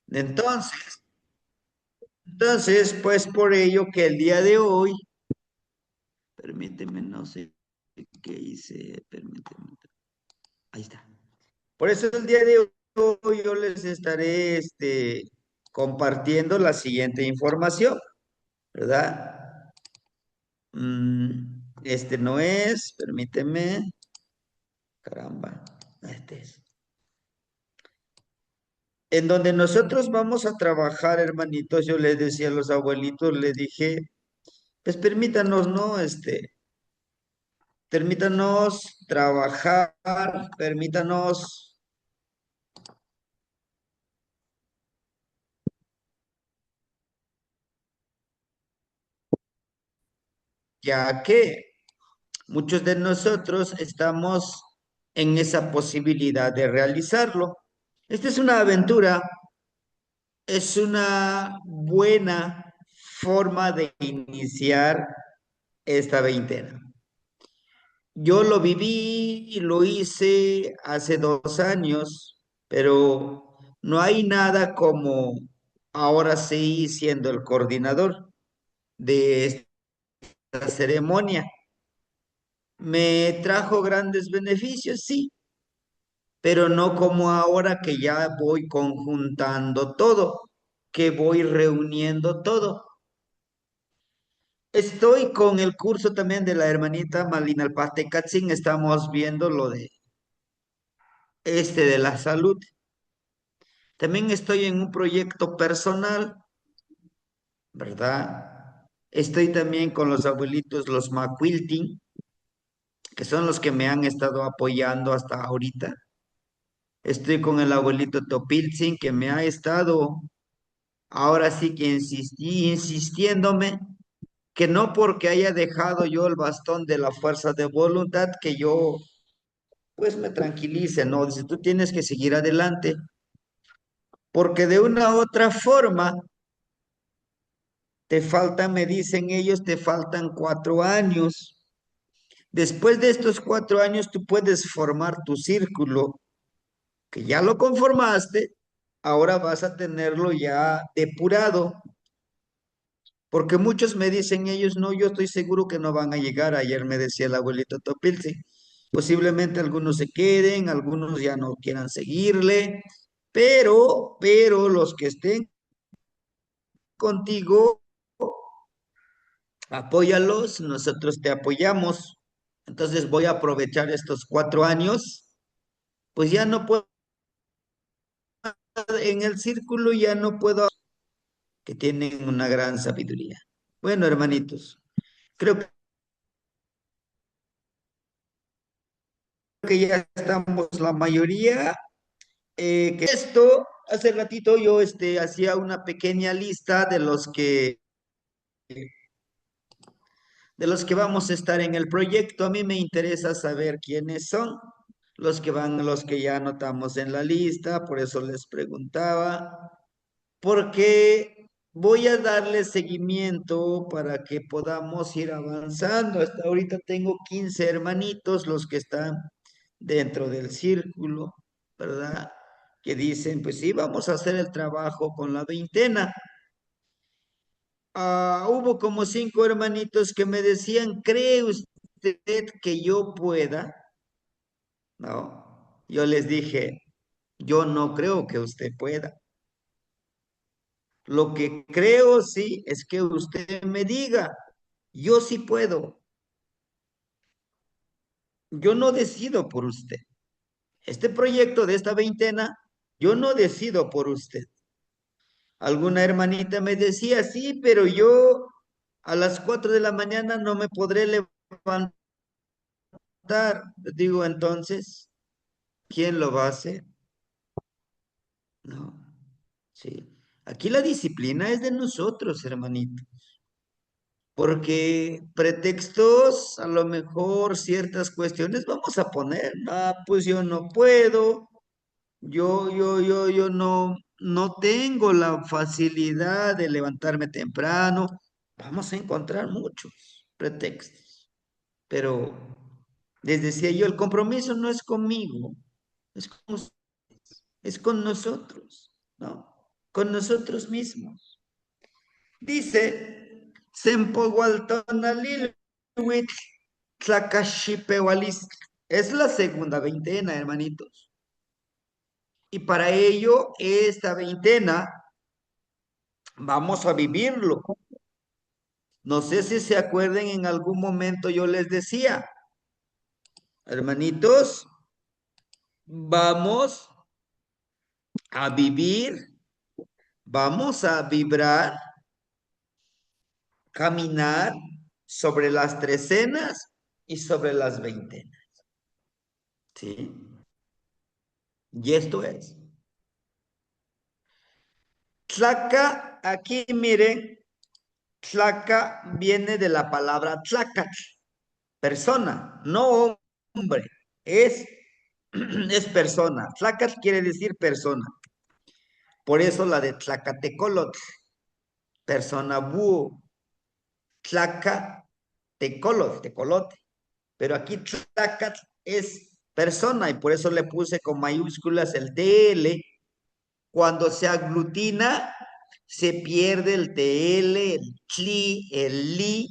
Entonces, pues por ello que el día de hoy, permíteme, no sé qué hice, permíteme, ahí está. Por eso el día de hoy yo les estaré compartiendo la siguiente información, ¿verdad? Este no es, permíteme, caramba, este es. En donde nosotros vamos a trabajar, hermanitos, yo les decía a los abuelitos, les dije, pues permítanos, ¿no? Permítanos trabajar, permítanos, ya que muchos de nosotros estamos en esa posibilidad de realizarlo. Esta es una aventura, es una buena forma de iniciar esta veintena. Yo lo viví y lo hice hace 2 años, pero no hay nada como ahora sí siendo el coordinador de esta ceremonia. Me trajo grandes beneficios, sí, pero no como ahora que ya voy conjuntando todo, que voy reuniendo todo. Estoy con el curso también de la hermanita Malina Alpate Katzin, estamos viendo lo de de la salud. También estoy en un proyecto personal, ¿verdad? Estoy también con los abuelitos, los Maquilting, que son los que me han estado apoyando hasta ahorita. Estoy con el abuelito Topiltzin, que me ha estado, ahora sí que insistiéndome, que no porque haya dejado yo el bastón de la fuerza de voluntad, que yo pues me tranquilice, ¿no? Dice, tú tienes que seguir adelante, porque de una u otra forma te faltan, me dicen ellos, te faltan 4 años. Después de estos 4 años, tú puedes formar tu círculo, que ya lo conformaste, ahora vas a tenerlo ya depurado, porque muchos me dicen ellos, no, yo estoy seguro que no van a llegar. Ayer me decía el abuelito Topilce, posiblemente algunos se queden, algunos ya no quieran seguirle, pero los que estén contigo, apóyalos, nosotros te apoyamos. Entonces voy a aprovechar estos 4 años, pues ya no puedo, en el círculo ya no puedo, que tienen una gran sabiduría. Bueno, hermanitos, creo que ya estamos la mayoría. Que esto, hace ratito yo hacía una pequeña lista de los que vamos a estar en el proyecto. A mí me interesa saber quiénes son los que van, los que ya anotamos en la lista, por eso les preguntaba, porque voy a darle seguimiento para que podamos ir avanzando. Hasta ahorita tengo 15 hermanitos, los que están dentro del círculo, ¿verdad? Que dicen, pues sí, vamos a hacer el trabajo con la veintena. Hubo como 5 hermanitos que me decían, ¿cree usted que yo pueda? No, yo les dije, yo no creo que usted pueda. Lo que creo sí es que usted me diga, yo sí puedo. Yo no decido por usted. Este proyecto de esta veintena, yo no decido por usted. Alguna hermanita me decía, sí, pero yo a las 4 de la mañana no me podré levantar. Digo, entonces, ¿quién lo va a hacer? No, sí. Aquí la disciplina es de nosotros, hermanito. Porque pretextos, a lo mejor ciertas cuestiones vamos a poner. Ah, pues yo no puedo, yo no tengo la facilidad de levantarme temprano. Vamos a encontrar muchos pretextos. Pero les decía yo, el compromiso no es conmigo, es con, es con nosotros, ¿no? con nosotros mismos. Dice, Sempogualtonalilhuitl tlacashipeualistl. Es la segunda veintena, hermanitos. Y para ello, esta veintena, vamos a vivirlo. No sé si se acuerden, en algún momento yo les decía, hermanitos, vamos a vivir, vamos a vibrar, caminar sobre las trecenas y sobre las veintenas. ¿Sí? Y esto es. Tlaca, aquí miren, tlaca viene de la palabra tlacatl, persona, no hombre, es, es persona. Tlacatl quiere decir persona. Por eso la de tlacatecolotl, persona búho. Tlaca, tecolote. Pero aquí tlacatl es persona y por eso le puse con mayúsculas el TL. Cuando se aglutina, se pierde el TL, el tli, el li.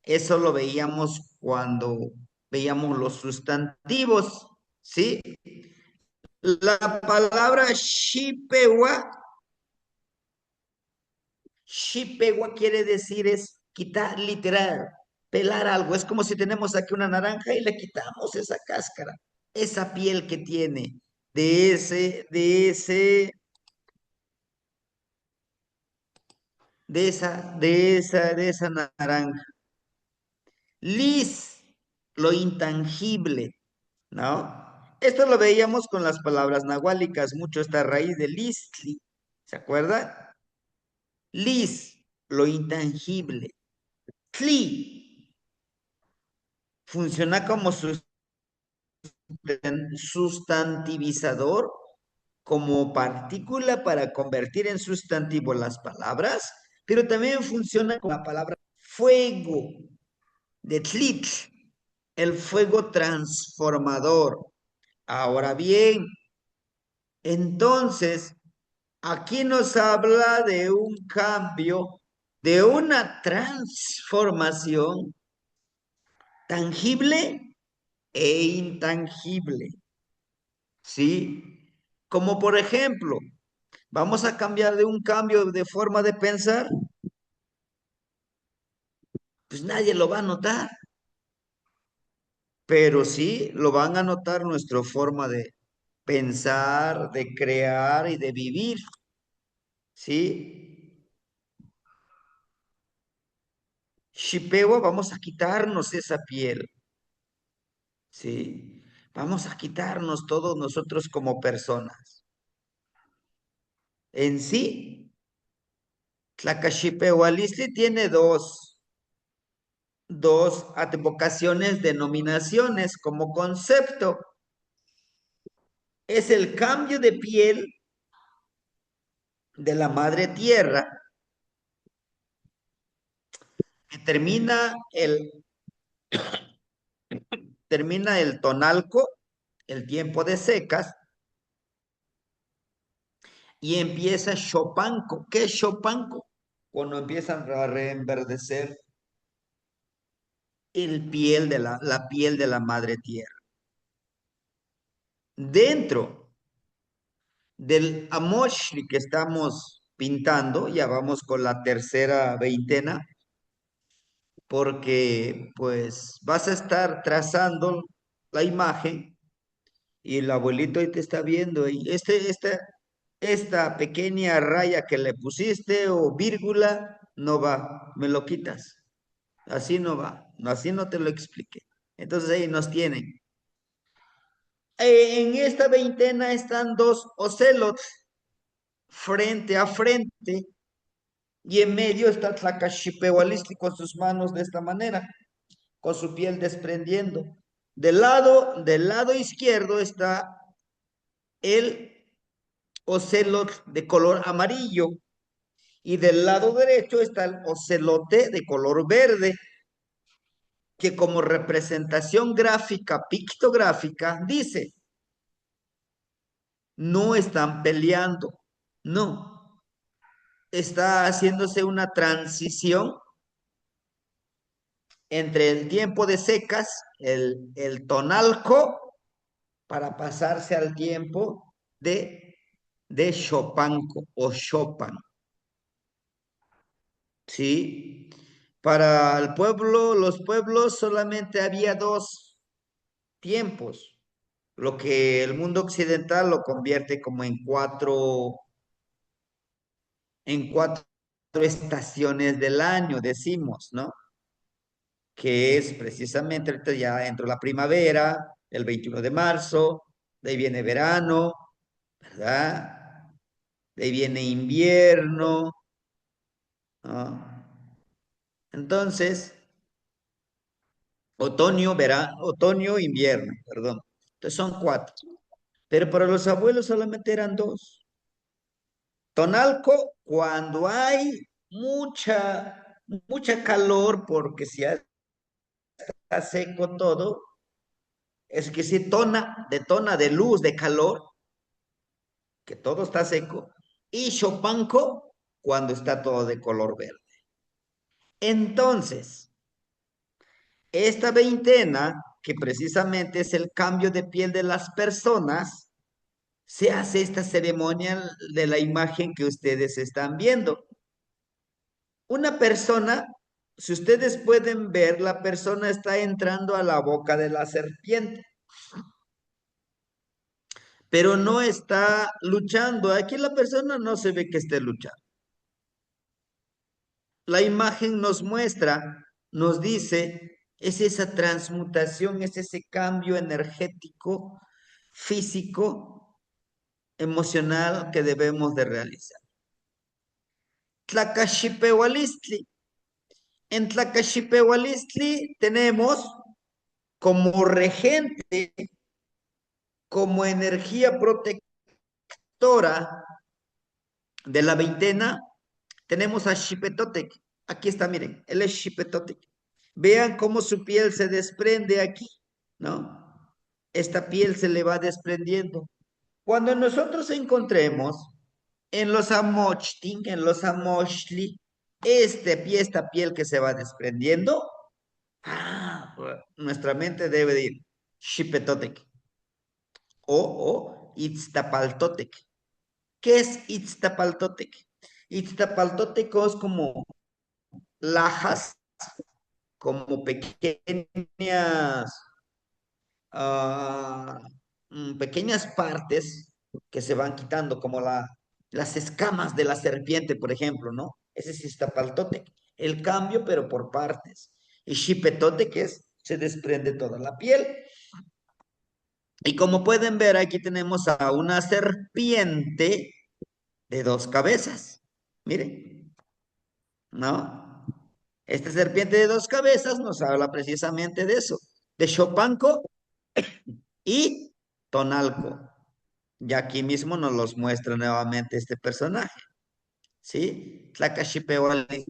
Eso lo veíamos cuando veíamos los sustantivos, ¿sí? La palabra shipewa quiere decir es quitar, literal, pelar algo. Es como si tenemos aquí una naranja y le quitamos esa cáscara, esa piel que tiene de esa naranja. Lis, lo intangible, ¿no? Esto lo veíamos con las palabras nahuálicas, mucho esta raíz de listli, ¿se acuerdan? Lis, lo intangible. Tli, funciona como sustantivizador, como partícula para convertir en sustantivo las palabras, pero también funciona con la palabra fuego, de tlit, el fuego transformador. Ahora bien, entonces, aquí nos habla de un cambio, de una transformación tangible e intangible, ¿sí? Como por ejemplo, vamos a cambiar de un cambio de forma de pensar, pues nadie lo va a notar, pero sí lo van a notar nuestra forma de pensar, de crear y de vivir, ¿sí? Shipewa, vamos a quitarnos esa piel, ¿sí? Vamos a quitarnos todos nosotros como personas. En sí, Tlacachipewalistli tiene dos advocaciones, denominaciones como concepto. Es el cambio de piel de la madre tierra, que termina el tonalco, el tiempo de secas, y empieza Chopanco. ¿Qué es Chopanco? Cuando empiezan a reenverdecer la piel de la madre tierra. Dentro del Amoshri que estamos pintando, ya vamos con la tercera veintena, porque pues vas a estar trazando la imagen y el abuelito ahí te está viendo y esta pequeña raya que le pusiste o vírgula no va, me lo quitas. Así no va, así no te lo expliqué. Entonces ahí nos tienen. En esta veintena están dos ocelots frente a frente y en medio está Tlacachipewalistli con sus manos de esta manera, con su piel desprendiendo. Del lado izquierdo está el ocelot de color amarillo y del lado derecho está el ocelote de color verde, que como representación gráfica, pictográfica, dice, no están peleando, no. está haciéndose una transición entre el tiempo de secas, el tonalco, para pasarse al tiempo de Chopanco o Chopin, ¿sí? Para el pueblo, los pueblos solamente había dos tiempos, lo que el mundo occidental lo convierte como en cuatro estaciones del año, decimos, ¿no? Que es precisamente, ahorita ya entró la primavera, el 21 de marzo, de ahí viene verano, ¿verdad? De ahí viene invierno, ¿no? Entonces, otoño, invierno, perdón. Entonces son cuatro. Pero para los abuelos solamente eran dos. Tonalco, cuando hay mucha calor, porque si está seco todo, es que se detona de luz, de calor, que todo está seco, y Chopanco, cuando está todo de color verde. Entonces, esta veintena, que precisamente es el cambio de piel de las personas, se hace esta ceremonia de la imagen que ustedes están viendo. Una persona, si ustedes pueden ver, la persona está entrando a la boca de la serpiente, pero no está luchando. Aquí la persona no se ve que esté luchando. La imagen nos muestra, nos dice, es esa transmutación, es ese cambio energético, físico, emocional que debemos de realizar. Tlacaxipehualistli. En Tlacaxipehualistli tenemos como regente, como energía protectora de la veintena, tenemos a Xipetotec. Aquí está, miren, él es Xipetotec. Vean cómo su piel se desprende aquí, ¿no? Esta piel se le va desprendiendo. Cuando nosotros encontremos en los amochtin, en los amochli, esta piel que se va desprendiendo, nuestra mente debe de ir Xipetotec o Itztapaltotec. ¿Qué es Itztapaltotec? Itztapaltotec es como lajas, como pequeñas, ah, pequeñas partes que se van quitando, como las escamas de la serpiente, por ejemplo, ¿no? Ese es Iztapaltotec. El cambio, pero por partes. Y Xipetotec se desprende toda la piel. Y como pueden ver, aquí tenemos a una serpiente de dos cabezas. Miren, ¿no? Esta serpiente de dos cabezas nos habla precisamente de eso, de Chopanco y Tonalco. Y aquí mismo nos los muestra nuevamente este personaje, ¿sí? Tlacaxipehuali.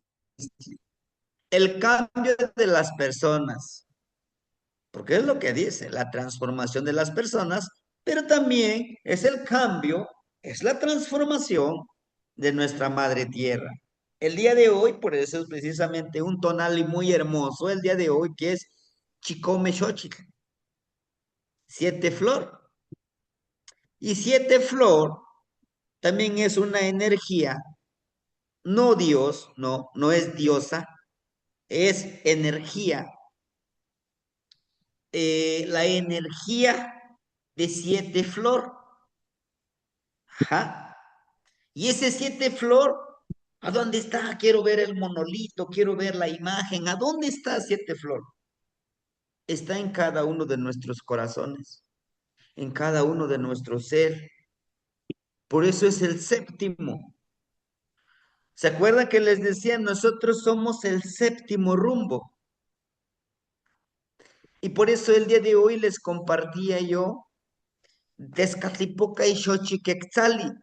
El cambio de las personas, porque es lo que dice, la transformación de las personas, pero también es el cambio, es la transformación de nuestra madre tierra. El día de hoy, por eso es precisamente un tonal muy hermoso, el día de hoy que es Chicome Xochitl, siete flor. Y siete flor también es una energía, no Dios, no es diosa, es energía. La energía de siete flor. Ajá. Y ese siete flor, ¿a dónde está? Quiero ver el monolito, quiero ver la imagen. ¿A dónde está siete flor? Está en cada uno de nuestros corazones, en cada uno de nuestro ser. Por eso es el séptimo. ¿Se acuerdan que les decía, nosotros somos el séptimo rumbo? Y por eso el día de hoy les compartía yo Tezcatlipoca y Xochiquetzali,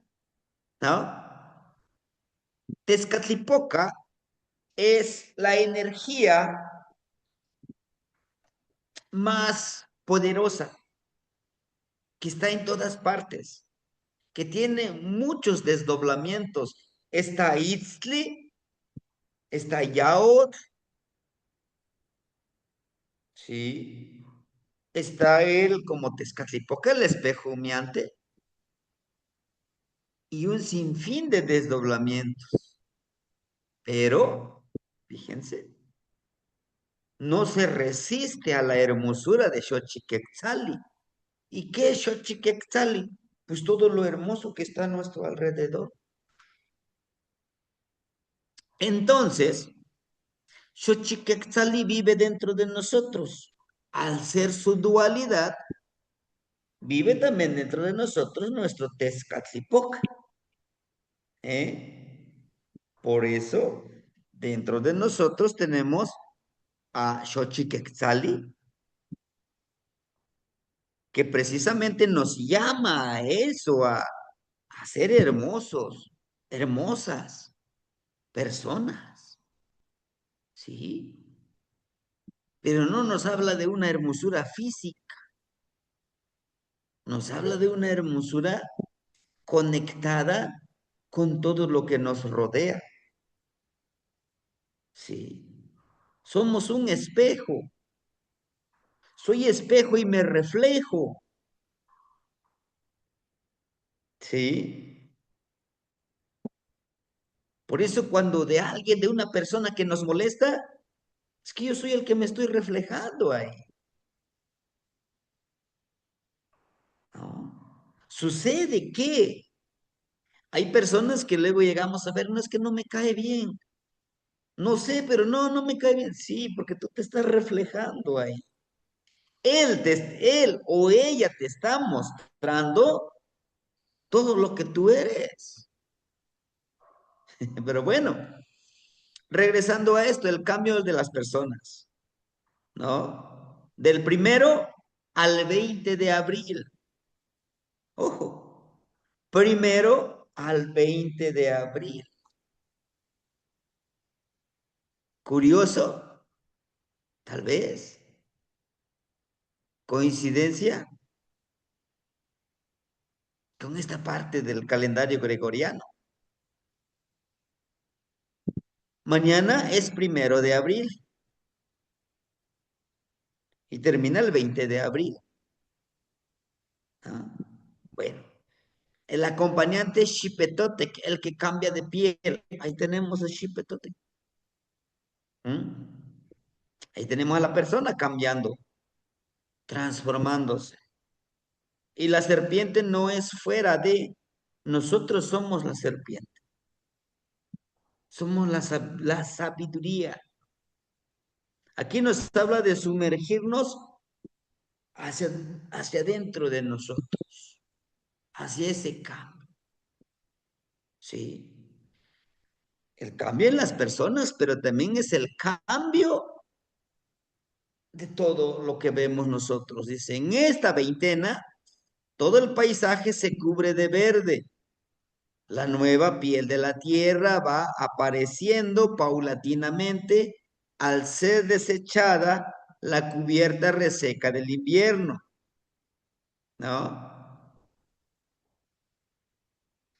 ¿no? Tezcatlipoca es la energía más poderosa que está en todas partes, que tiene muchos desdoblamientos. está Itzli, está Yaot, sí. Está él como Tezcatlipoca, el espejo humeante, y un sinfín de desdoblamientos. Pero, fíjense, no se resiste a la hermosura de Xochiquetzali. ¿Y qué es Xochiquetzali? Pues todo lo hermoso que está a nuestro alrededor. Entonces, Xochiquetzali vive dentro de nosotros. Al ser su dualidad, vive también dentro de nosotros nuestro Tezcatlipoca. ¿Eh? Por eso, dentro de nosotros tenemos a Xochiquetzali, que precisamente nos llama a eso, a ser hermosos, hermosas personas, ¿sí? Pero no nos habla de una hermosura física, nos habla de una hermosura conectada con todo lo que nos rodea, ¿sí? Somos un espejo, soy espejo y me reflejo, ¿sí? Por eso cuando de alguien, de una persona que nos molesta, es que yo soy el que me estoy reflejando ahí, ¿no? Sucede que hay personas que luego llegamos a ver, no es que no me cae bien, no sé, pero no me cae bien, sí, porque tú te estás reflejando ahí. Él o ella te está mostrando todo lo que tú eres. Pero bueno, regresando a esto, el cambio de las personas, ¿no? Del 1 al 20 de abril. Ojo, 1 al 20 de abril. Curioso, tal vez. Coincidencia con esta parte del calendario gregoriano. Mañana es 1 de abril y termina el 20 de abril. ¿Ah? Bueno, el acompañante es Xipetotec, el que cambia de piel. Ahí tenemos a Xipetotec. ¿Mm? Ahí tenemos a la persona cambiando, transformándose. Y la serpiente no es fuera de, nosotros somos la serpiente, somos la sabiduría. Aquí nos habla de sumergirnos hacia, hacia dentro de nosotros, hacia ese cambio, ¿sí? El cambio en las personas, pero también es el cambio de todo lo que vemos nosotros. Dice, en esta veintena, todo el paisaje se cubre de verde. La nueva piel de la tierra va apareciendo paulatinamente al ser desechada la cubierta reseca del invierno, ¿no?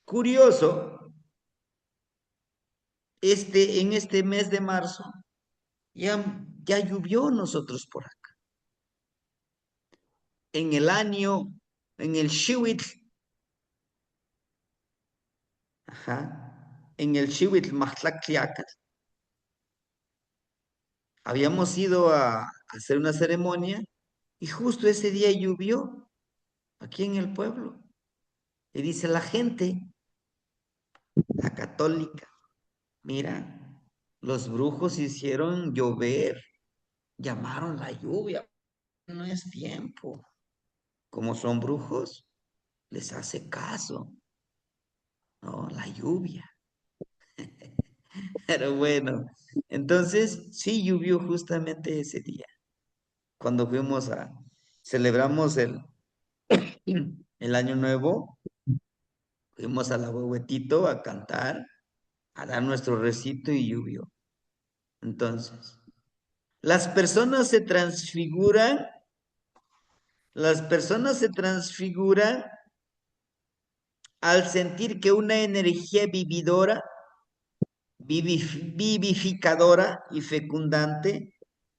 Curioso, en este mes de marzo ya llovió nosotros por acá. En el año, en el Shiwit, ajá, en el Shiwit Mahtlac, habíamos ido a hacer una ceremonia y justo ese día llovió aquí en el pueblo. Y dice la gente, la católica, mira, los brujos hicieron llover, llamaron la lluvia, no es tiempo. Como son brujos, les hace caso, ¿no? La lluvia. Pero bueno, entonces sí llovió justamente ese día, cuando celebramos el año nuevo, fuimos a la Huehuetito a cantar, a dar nuestro recito y llovió. Entonces, las personas se transfiguran, las personas se transfiguran al sentir que una energía vividora vivificadora y fecundante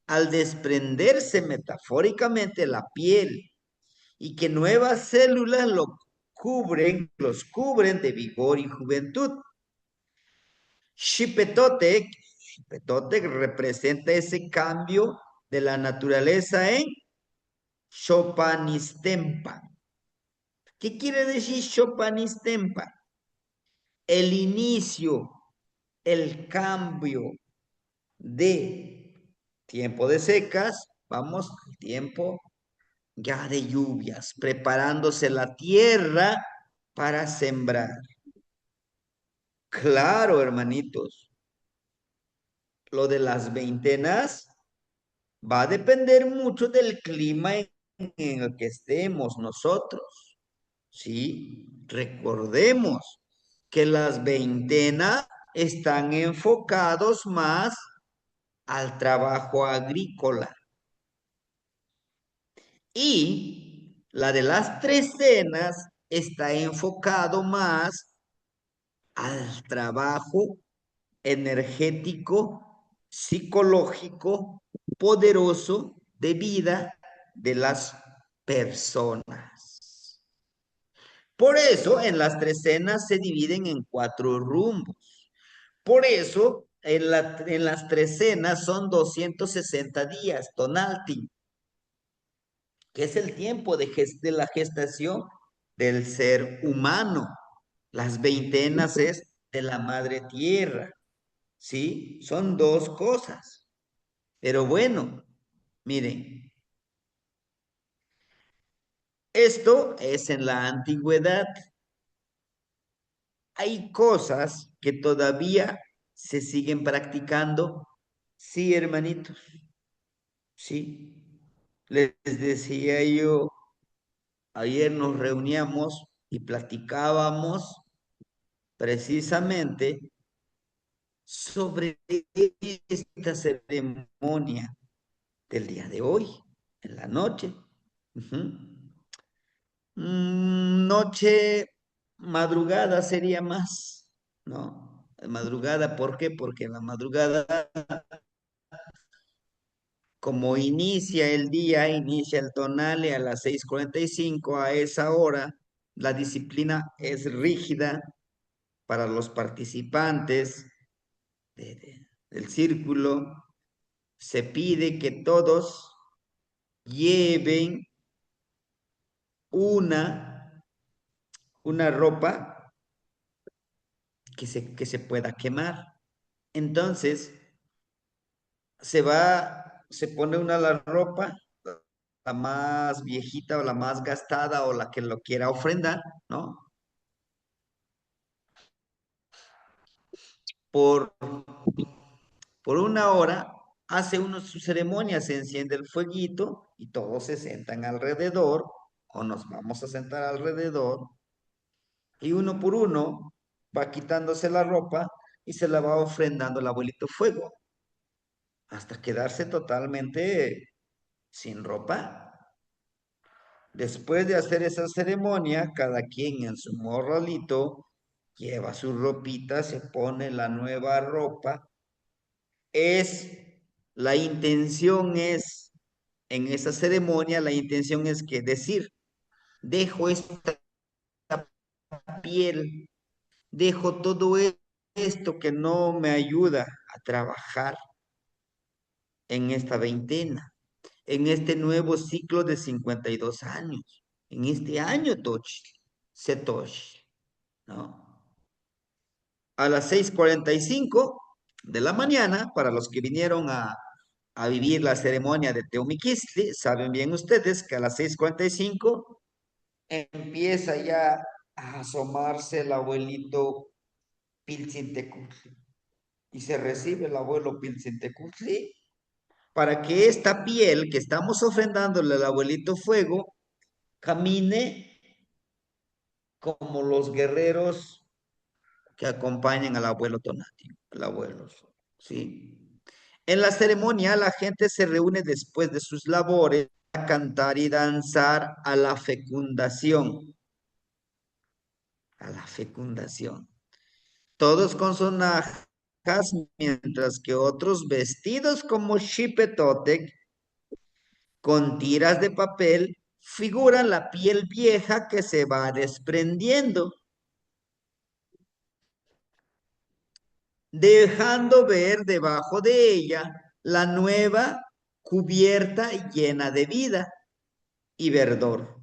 al desprenderse metafóricamente la piel y que nuevas células los cubren de vigor y juventud. Xipetotec, Xipetotec representa ese cambio de la naturaleza en Chopanistempa. ¿Qué quiere decir Chopanistempa? El inicio, el cambio de tiempo de secas, vamos al tiempo ya de lluvias, preparándose la tierra para sembrar. Claro, hermanitos, lo de las veintenas va a depender mucho del clima en el que estemos nosotros. Sí, recordemos que las veintenas están enfocados más al trabajo agrícola y la de las trecenas está enfocado más al trabajo energético, psicológico, poderoso de vida de las personas. Por eso en las trecenas se dividen en cuatro rumbos. Por eso en las trecenas son 260 días, tonalti, que es el tiempo de la gestación del ser humano. Las veintenas es de la madre tierra, ¿sí? Son dos cosas. Pero bueno, miren, esto es en la antigüedad. Hay cosas que todavía se siguen practicando. Sí, hermanitos, sí. Les decía yo, ayer nos reuníamos y platicábamos precisamente sobre esta ceremonia del día de hoy, en la noche. Ujú. Noche, madrugada sería más, ¿no? Madrugada, ¿por qué? Porque en la madrugada, como inicia el día, inicia el tonale a las 6:45 a esa hora, la disciplina es rígida para los participantes del círculo. Se pide que todos lleven una, una ropa que se pueda quemar. Entonces, se pone una la ropa, la más viejita o la más gastada o la que lo quiera ofrendar, ¿no? Por, por una hora hace uno su ceremonia, se enciende el fueguito y todos se sentan alrededor o nos vamos a sentar alrededor y uno por uno va quitándose la ropa y se la va ofrendando el abuelito fuego hasta quedarse totalmente sin ropa. Después de hacer esa ceremonia, cada quien en su morralito lleva su ropita, se pone la nueva ropa. Es, la intención es, en esa ceremonia, la intención es que decir, dejo esta piel, dejo todo esto que no me ayuda a trabajar en esta veintena, en este nuevo ciclo de 52 años, en este año Tochi, Setoshi, ¿no? A las 6:45 de la mañana, para los que vinieron a vivir la ceremonia de Teumiquistli, saben bien ustedes que a las 6:45 empieza ya a asomarse el abuelito Piltzintecutli y se recibe el abuelo Piltzintecutli para que esta piel que estamos ofrendándole al abuelito fuego camine como los guerreros que acompañan al abuelo Tonati, el abuelo, ¿sí? En la ceremonia la gente se reúne después de sus labores a cantar y danzar a la fecundación. Todos con sonaja mientras que otros vestidos como Xipetotec con tiras de papel figuran la piel vieja que se va desprendiendo, dejando ver debajo de ella la nueva cubierta llena de vida y verdor.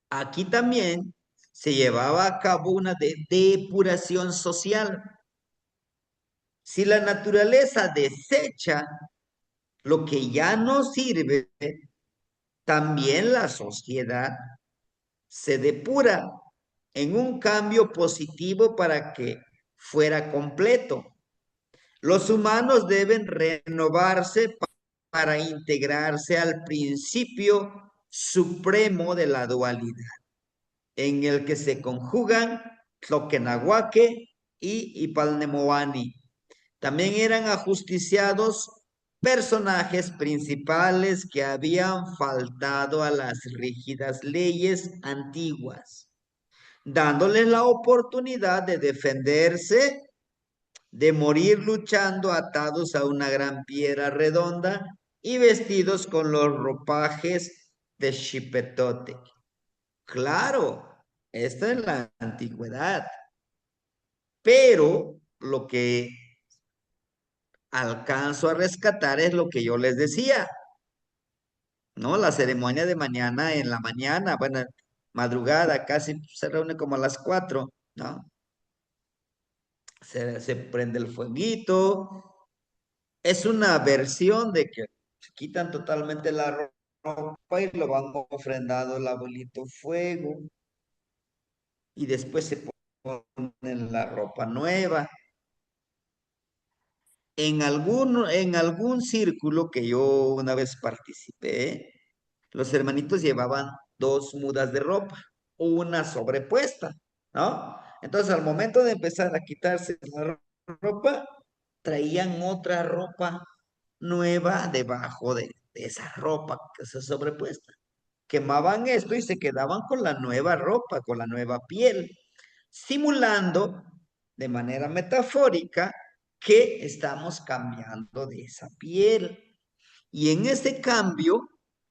Aquí también se llevaba a cabo una depuración social. Si la naturaleza desecha lo que ya no sirve, también la sociedad se depura en un cambio positivo para que fuera completo. Los humanos deben renovarse para integrarse al principio supremo de la dualidad, en el que se conjugan Tloquenahuaque y Ipalnemoani. También eran ajusticiados personajes principales que habían faltado a las rígidas leyes antiguas, dándoles la oportunidad de defenderse, de morir luchando atados a una gran piedra redonda y vestidos con los ropajes de Xipetotec. Claro, esto es la antigüedad, pero lo que alcanzo a rescatar es lo que yo les decía, ¿no? La ceremonia de mañana en la mañana, bueno, madrugada, casi se reúne como a las 4, ¿no? Se prende el fueguito. Es una versión de que se quitan totalmente la ropa y lo van ofrendando el abuelito fuego y después se ponen la ropa nueva. En algún círculo que yo una vez participé, los hermanitos llevaban dos mudas de ropa, una sobrepuesta, ¿no? Entonces, al momento de empezar a quitarse la ropa, traían otra ropa nueva debajo de esa ropa que se sobrepuesta. Quemaban esto y se quedaban con la nueva ropa, con la nueva piel, simulando de manera metafórica que estamos cambiando de esa piel. Y en ese cambio,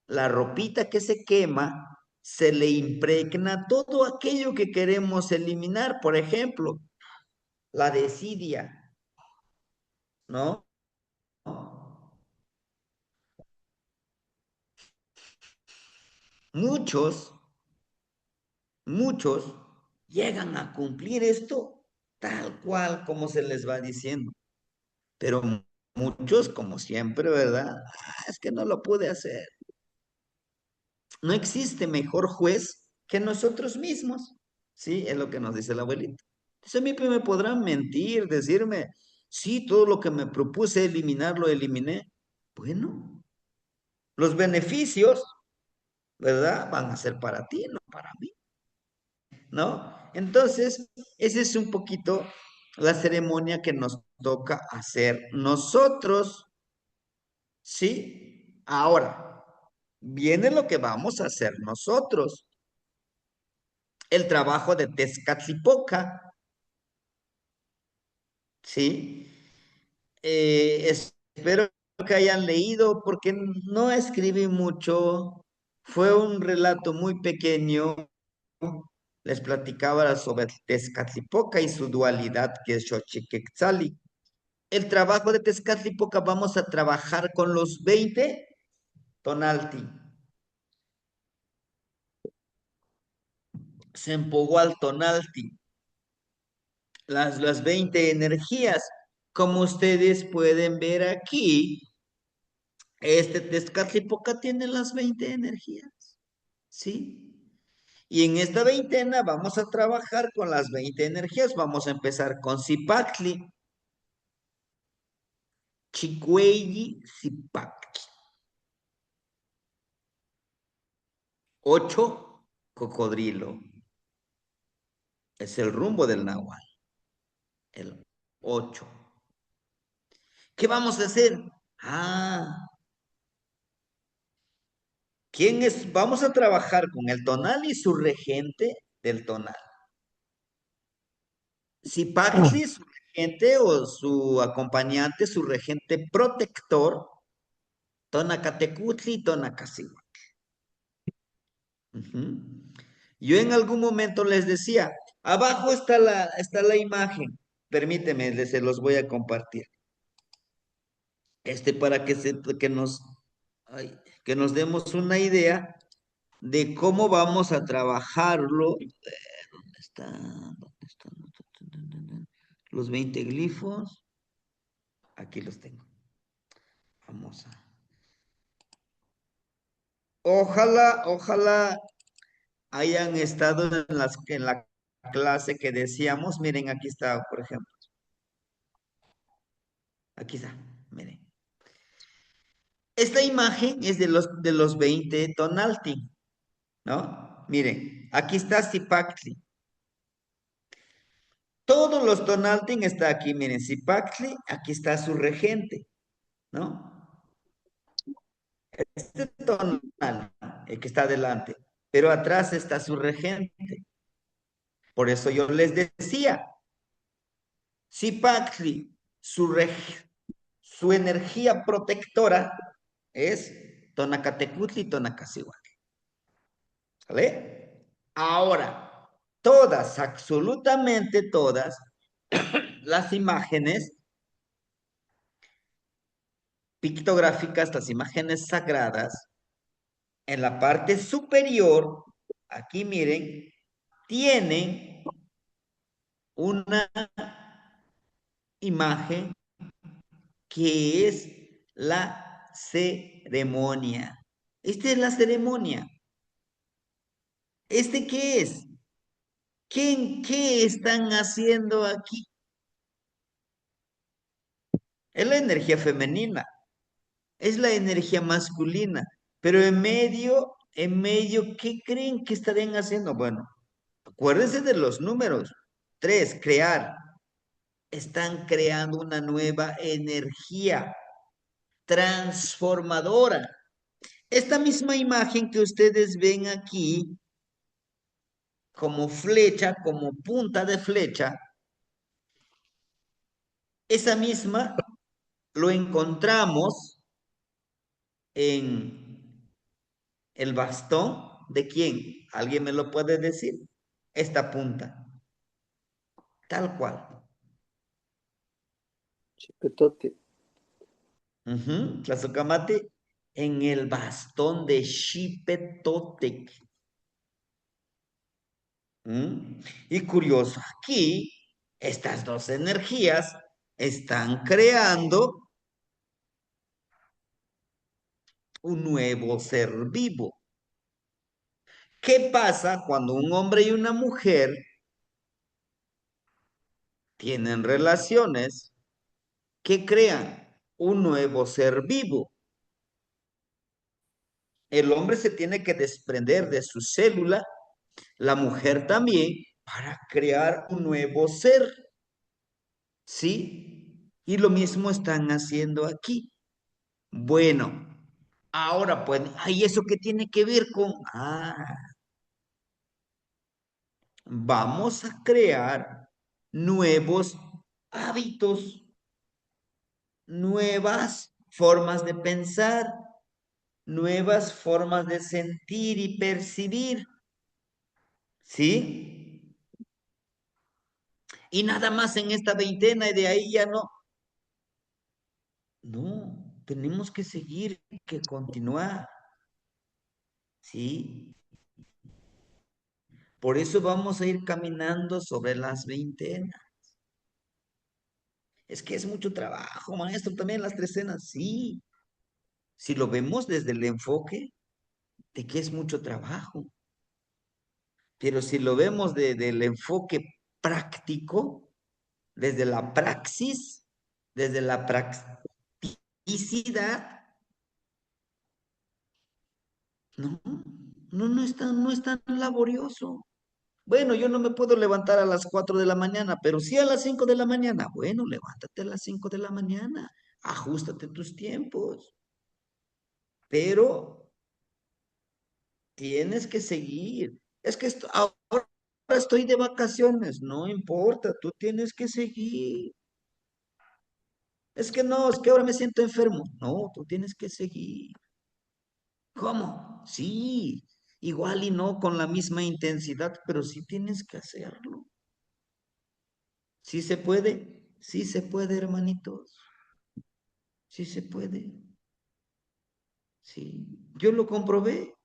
la ropita que se quema, se le impregna todo aquello que queremos eliminar. Por ejemplo, la desidia, ¿no? Muchos, muchos llegan a cumplir esto tal cual como se les va diciendo. Pero muchos, como siempre, ¿verdad? Es que no lo pude hacer. No existe mejor juez que nosotros mismos. Sí, es lo que nos dice el abuelito. Entonces a mí me podrán mentir, decirme, sí, todo lo que me propuse eliminar, lo eliminé. Bueno, los beneficios, ¿verdad? Van a ser para ti, no para mí, ¿no? Entonces, esa es un poquito la ceremonia que nos toca hacer nosotros, ¿sí? Ahora, viene lo que vamos a hacer nosotros. El trabajo de Tezcatlipoca, ¿sí? Espero que hayan leído porque no escribí mucho. Fue un relato muy pequeño. Les platicaba sobre Tezcatlipoca y su dualidad que es Xochiquetzali. El trabajo de Tezcatlipoca vamos a trabajar con los 20 Tonalti. Se empogó al Tonalti. Las 20 energías. Como ustedes pueden ver aquí, este Tezcatlipoca tiene las 20 energías, ¿sí? Y en esta veintena vamos a trabajar con las 20 energías. Vamos a empezar con Zipactli, Chicueyi, Zipactli. 8, cocodrilo. Es el rumbo del Nahual. El 8. ¿Qué vamos a hacer? Ah, ¿quién es? Vamos a trabajar con el tonal y su regente del tonal. Zipactli, su regente o su acompañante, su regente protector, Tonacatecutli y Tonacasihuatl. Ujú. Yo en algún momento les decía, abajo está la imagen. Permíteme, se los voy a compartir. Para ay, que nos demos una idea de cómo vamos a trabajarlo. ¿Dónde está? ¿Dónde están? Los 20 glifos. Aquí los tengo. Vamos a. Ojalá hayan estado en la clase que decíamos. Miren, aquí está, por ejemplo. Aquí está, miren. Esta imagen es de los 20 Tonalty, ¿no? Miren, aquí está Zipactli. Todos los Tonaltin está aquí, miren, Zipactli, aquí está su regente, ¿no? Este Tonal, el que está adelante, pero atrás está su regente. Por eso yo les decía, Zipactli, su energía protectora es Tonacatecutli y Tonacasihuatl. ¿Sale? Ahora, todas, absolutamente todas, las imágenes pictográficas, las imágenes sagradas, en la parte superior, aquí miren, tienen una imagen que es la ceremonia. Esta es la ceremonia. ¿Este qué es? ¿Qué están haciendo aquí? Es la energía femenina, es la energía masculina, pero en medio, ¿qué creen que estarían haciendo? Bueno, acuérdense de los números. 3, crear. Están creando una nueva energía transformadora. Esta misma imagen que ustedes ven aquí, como flecha, como punta de flecha, esa misma lo encontramos en el bastón de quién. ¿Alguien me lo puede decir? Esta punta, tal cual. Chipetote. Tlazocamate, en el bastón de Xipetotec. Y curioso, aquí estas dos energías están creando un nuevo ser vivo. ¿Qué pasa cuando un hombre y una mujer tienen relaciones que crean un nuevo ser vivo? El hombre se tiene que desprender de su célula, la mujer también, para crear un nuevo ser. ¿Sí? Y lo mismo están haciendo aquí. Bueno, ahora pues, ¿y eso qué tiene que ver con? Vamos a crear nuevos hábitos, nuevas formas de pensar, nuevas formas de sentir y percibir, ¿sí? Y nada más en esta veintena y de ahí ya no. No, tenemos que seguir, que continuar, ¿sí? Por eso vamos a ir caminando sobre las veintenas. Es que es mucho trabajo, maestro, también las trecenas, sí. Si lo vemos desde el enfoque de que es mucho trabajo, pero si lo vemos desde el enfoque práctico, desde la praxis, desde la practicidad, no, no es tan laborioso. Bueno, yo no me puedo levantar a las 4 de la mañana, pero sí a las 5 de la mañana. Bueno, levántate a las 5 de la mañana, ajustate tus tiempos, pero tienes que seguir. Es que esto ahora ahora estoy de vacaciones. No importa, tú tienes que seguir. Es que no, es que ahora me siento enfermo. No, tú tienes que seguir. ¿Cómo? Sí, igual y no con la misma intensidad, pero sí tienes que hacerlo. Sí se puede, hermanitos. Sí se puede. Sí, yo lo comprobé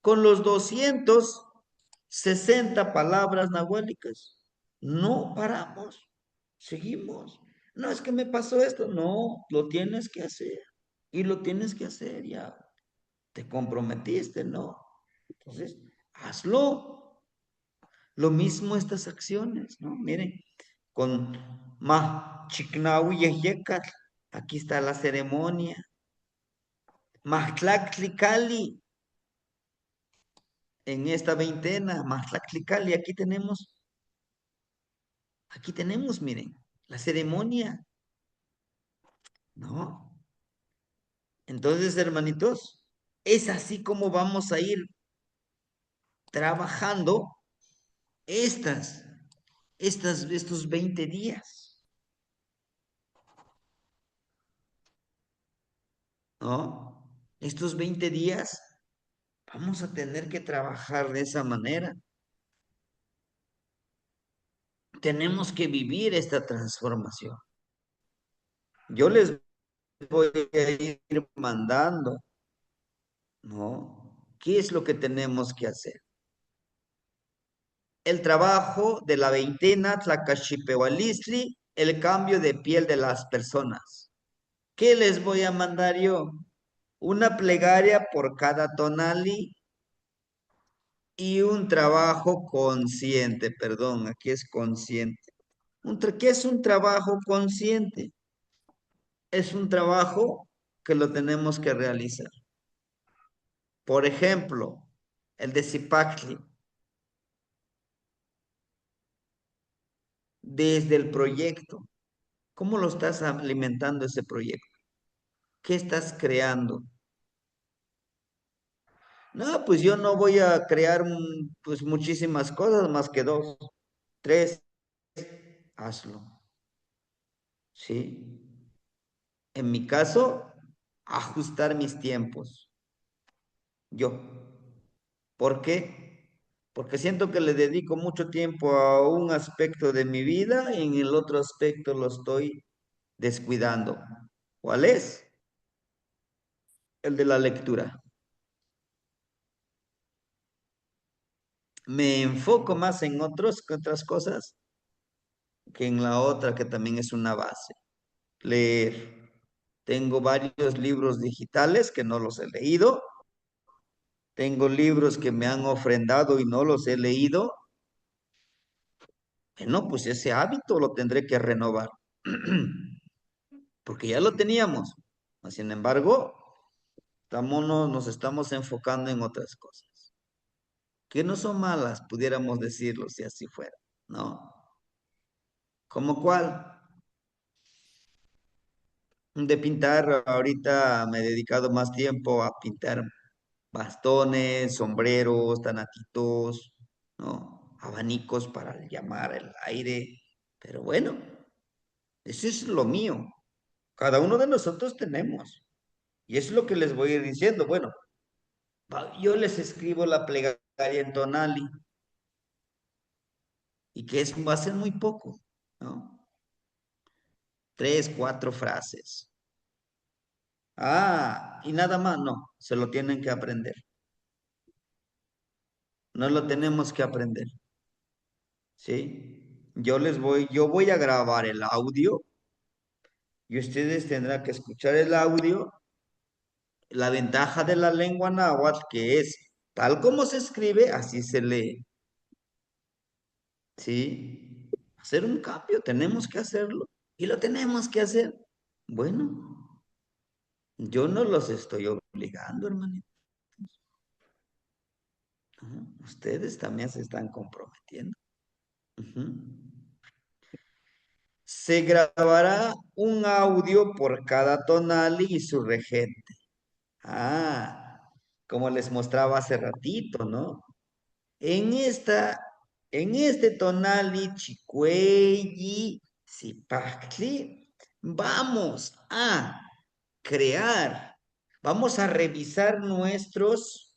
con los 260 palabras nahuálicas. No paramos, seguimos. No es que me pasó esto, no, lo tienes que hacer y lo tienes que hacer ya. Te comprometiste, ¿no? Entonces, hazlo. Lo mismo estas acciones, ¿no? Miren, con Ma Chiknau Yeyekat, aquí está la ceremonia. Mahtlaktlikali, en esta veintena, Mahtlaktlikali, aquí tenemos, miren, la ceremonia, ¿no? Entonces, hermanitos, es así como vamos a ir trabajando estas, estos 20 días, ¿no? Estos 20 días vamos a tener que trabajar de esa manera. Tenemos que vivir esta transformación. Yo les voy a ir mandando, ¿no? ¿Qué es lo que tenemos que hacer? El trabajo de la veintena Tlacachipewalistli, el cambio de piel de las personas. ¿Qué les voy a mandar yo? Una plegaria por cada tonali y un trabajo consciente, perdón, aquí es consciente. ¿Qué es un trabajo consciente? Es un trabajo que lo tenemos que realizar. Por ejemplo, el de Zipacli, desde el proyecto. ¿Cómo lo estás alimentando ese proyecto? ¿Qué estás creando? No, pues yo no voy a crear pues muchísimas cosas más que dos, tres, hazlo, ¿sí? En mi caso, ajustar mis tiempos, yo. ¿Por qué? Porque siento que le dedico mucho tiempo a un aspecto de mi vida y en el otro aspecto lo estoy descuidando. ¿Cuál es? El de la lectura. Me enfoco más en otras cosas que en la otra que también es una base. Leer. Tengo varios libros digitales que no los he leído. Tengo libros que me han ofrendado y no los he leído. Bueno, pues ese hábito lo tendré que renovar. Porque ya lo teníamos. Sin embargo, nos estamos enfocando en otras cosas. Que no son malas, pudiéramos decirlo si así fuera, ¿no? ¿Cómo cuál? De pintar, ahorita me he dedicado más tiempo a pintar bastones, sombreros, tanatitos, ¿no? Abanicos para llamar el aire. Pero bueno, eso es lo mío. Cada uno de nosotros tenemos. Y eso es lo que les voy a ir diciendo. Bueno, yo les escribo la plegaria en tonali y que es, va a ser muy poco, ¿no? Tres, cuatro frases. Ah, y nada más, no, se lo tienen que aprender. No lo tenemos que aprender, ¿sí? Yo voy a grabar el audio y ustedes tendrán que escuchar el audio. La ventaja de la lengua náhuatl que es tal como se escribe, así se lee, ¿sí? Hacer un cambio, tenemos que hacerlo y lo tenemos que hacer. Bueno, yo no los estoy obligando, hermanito. ¿No? Ustedes también se están comprometiendo. Ujú. Se grabará un audio por cada tonal y su regente. Ah, como les mostraba hace ratito, ¿no? En esta En este tonali chicueyi sipactli, vamos a crear, vamos a revisar nuestros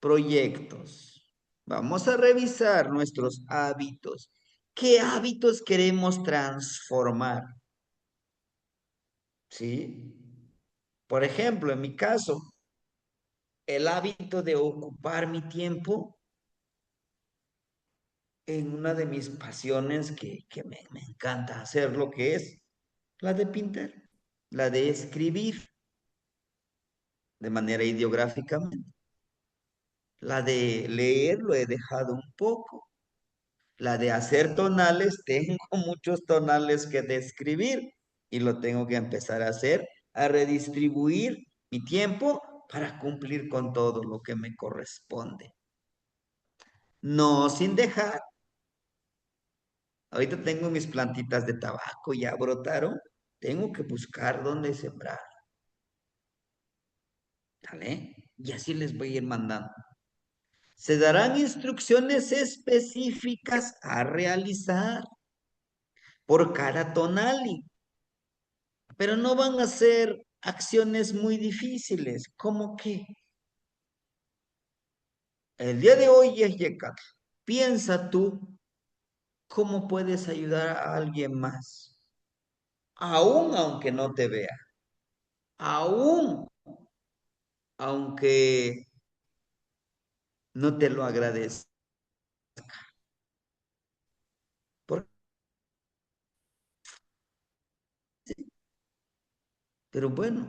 proyectos. Vamos a revisar nuestros hábitos. ¿Qué hábitos queremos transformar? ¿Sí? Por ejemplo, en mi caso, el hábito de ocupar mi tiempo en una de mis pasiones que me encanta hacer, lo que es la de pintar, la de escribir de manera ideográficamente, la de leer lo he dejado un poco, la de hacer tonales, tengo muchos tonales que describir y lo tengo que empezar a hacer, a redistribuir mi tiempo para cumplir con todo lo que me corresponde. No sin dejar. Ahorita tengo mis plantitas de tabaco, ya brotaron. Tengo que buscar dónde sembrar. ¿Vale? Y así les voy a ir mandando. Se darán instrucciones específicas a realizar por cada tonali, pero no van a ser acciones muy difíciles, como que el día de hoy es Yecat. Piensa tú cómo puedes ayudar a alguien más, aún aunque no te vea, aún aunque no te lo agradezco. Por- Pero bueno,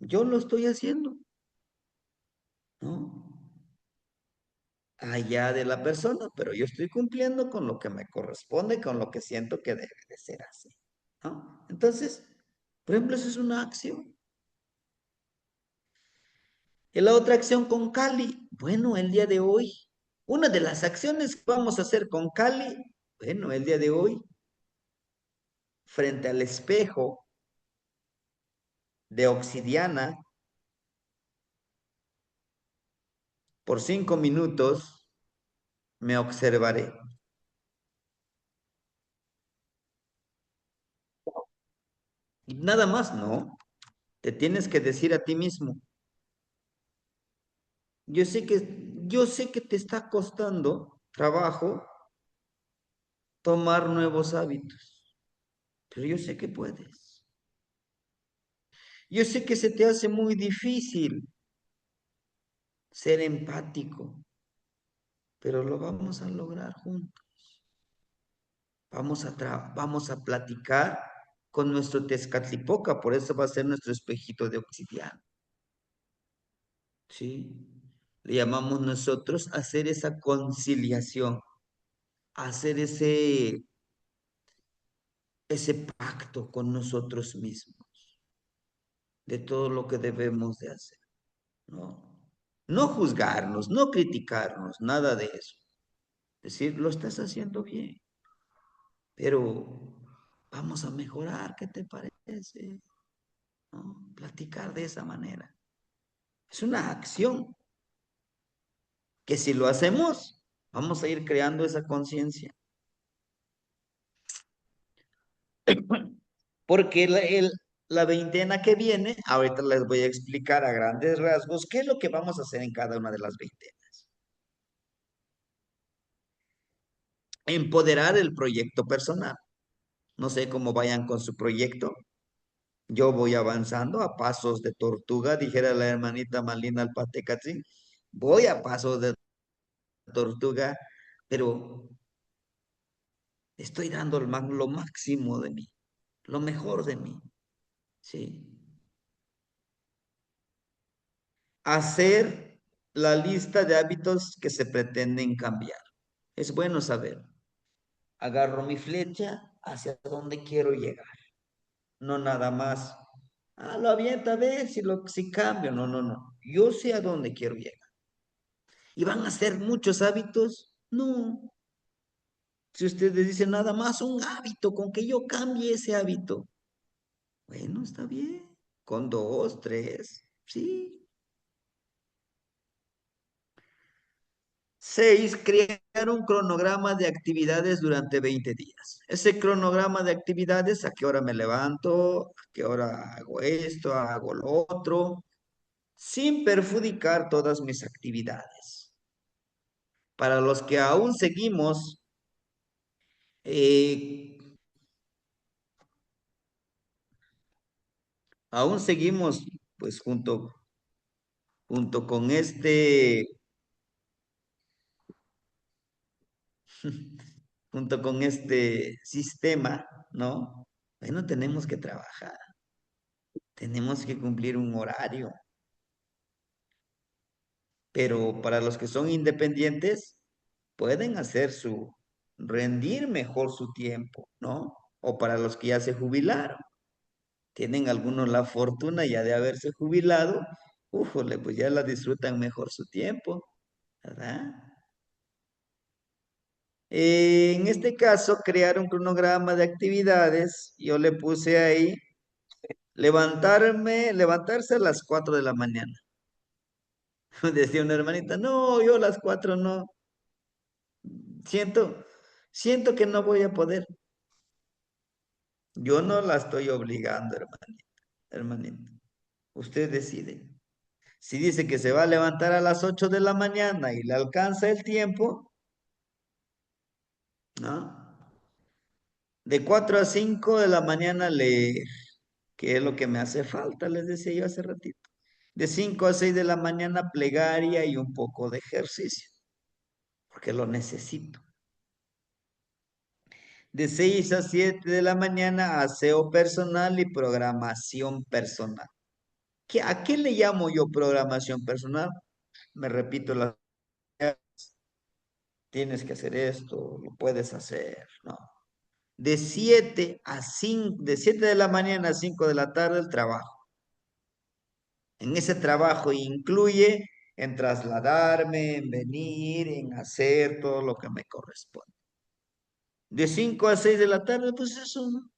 yo lo estoy haciendo, ¿no? Allá de la persona, pero yo estoy cumpliendo con lo que me corresponde, con lo que siento que debe de ser así, ¿no? Entonces, por ejemplo, eso es una acción. Y la otra acción con Cali, bueno, el día de hoy, una de las acciones que vamos a hacer con Cali, bueno, el día de hoy, frente al espejo de obsidiana, por 5 minutos, me observaré. Y nada más, no. Te tienes que decir a ti mismo, yo sé que te está costando trabajo tomar nuevos hábitos, pero yo sé que puedes. Yo sé que se te hace muy difícil ser empático, pero lo vamos a lograr juntos. Vamos a platicar con nuestro Tezcatlipoca, por eso va a ser nuestro espejito de obsidiana. ¿Sí? Le llamamos nosotros hacer esa conciliación, hacer ese pacto con nosotros mismos de todo lo que debemos de hacer, ¿no? No juzgarnos, no criticarnos, nada de eso. Decir, lo estás haciendo bien, pero vamos a mejorar, ¿qué te parece? ¿No? Platicar de esa manera. Es una acción que si lo hacemos, vamos a ir creando esa conciencia. Porque la veintena que viene, ahorita les voy a explicar a grandes rasgos qué es lo que vamos a hacer en cada una de las veintenas. Empoderar el proyecto personal. No sé cómo vayan con su proyecto. Yo voy avanzando a pasos de tortuga, dijera la hermanita Malina Alpatecatzi. Voy a pasos de tortuga, pero estoy dando lo máximo de mí, lo mejor de mí. ¿Sí? Hacer la lista de hábitos que se pretenden cambiar. Es bueno saber. Agarro mi flecha hacia donde quiero llegar. No nada más. Ah, lo avienta a ver si cambio. No, no, no. Yo sé a dónde quiero llegar. ¿Y van a ser muchos hábitos? No. Si ustedes dicen nada más un hábito, con que yo cambie ese hábito. Bueno, está bien. Con 2, 3, sí. 6, crear un cronograma de actividades durante 20 días. Ese cronograma de actividades, a qué hora me levanto, a qué hora hago esto, hago lo otro, sin perjudicar todas mis actividades. Para los que eh, aún seguimos, pues junto con junto con este sistema, ¿no? Bueno, tenemos que trabajar, tenemos que cumplir un horario, pero para los que son independientes, pueden rendir mejor su tiempo, ¿no? O para los que ya se jubilaron, tienen algunos la fortuna ya de haberse jubilado, újole, pues ya la disfrutan mejor su tiempo, ¿verdad? En este caso, crear un cronograma de actividades, yo le puse ahí, levantarse a las 4 de la mañana. Decía una hermanita, no, yo a las 4 no, siento, siento que no voy a poder. Yo no la estoy obligando, hermanita. Usted decide. Si dice que se va a levantar a las 8 de la mañana y le alcanza el tiempo, ¿no? De 4 a 5 de la mañana leer, que es lo que me hace falta, les decía yo hace ratito. De 5 a 6 de la mañana plegaria y un poco de ejercicio, porque lo necesito. De 6 a 7 de la mañana aseo personal y programación personal. ¿A qué le llamo yo programación personal? Me repito, tienes que hacer esto, lo puedes hacer, ¿no? De 7 de la mañana a 5 de la tarde el trabajo. En ese trabajo incluye en trasladarme, en venir, en hacer todo lo que me corresponde. De 5 a 6 de la tarde, pues es un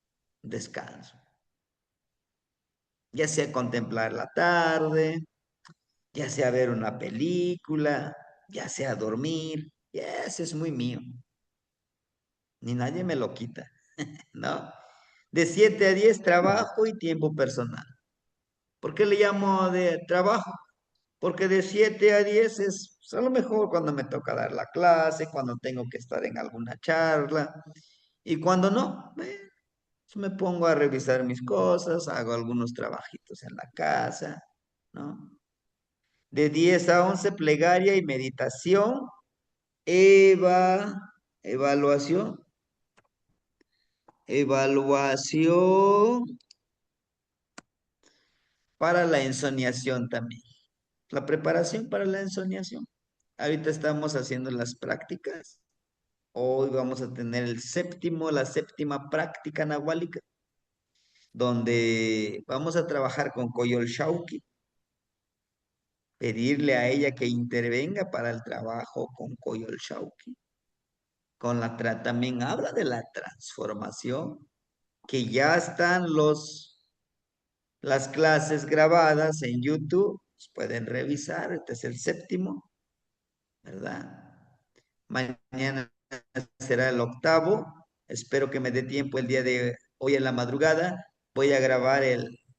descanso. Ya sea contemplar la tarde, ya sea ver una película, ya sea dormir, ya ese es muy mío. Ni nadie me lo quita, ¿no? De 7 a 10 trabajo y tiempo personal. ¿Por qué le llamo de trabajo? Porque de 7 a 10 es pues, a lo mejor cuando me toca dar la clase, cuando tengo que estar en alguna charla y cuando no, pues me pongo a revisar mis cosas, hago algunos trabajitos en la casa, ¿no? De 10 a 11 plegaria y meditación, eva, evaluación, evaluación para la ensoñación también. La preparación para la ensoñación. Ahorita estamos haciendo las prácticas. Hoy vamos a tener la séptima práctica nahuálica, donde vamos a trabajar con Coyol Shauki, pedirle a ella que intervenga para el trabajo con Coyol Shauki. También habla de la transformación, que ya están las clases grabadas en YouTube, pues pueden revisar, este es el séptimo, ¿verdad? Mañana será el octavo. Espero que me dé tiempo el día de hoy en la madrugada. Voy a grabar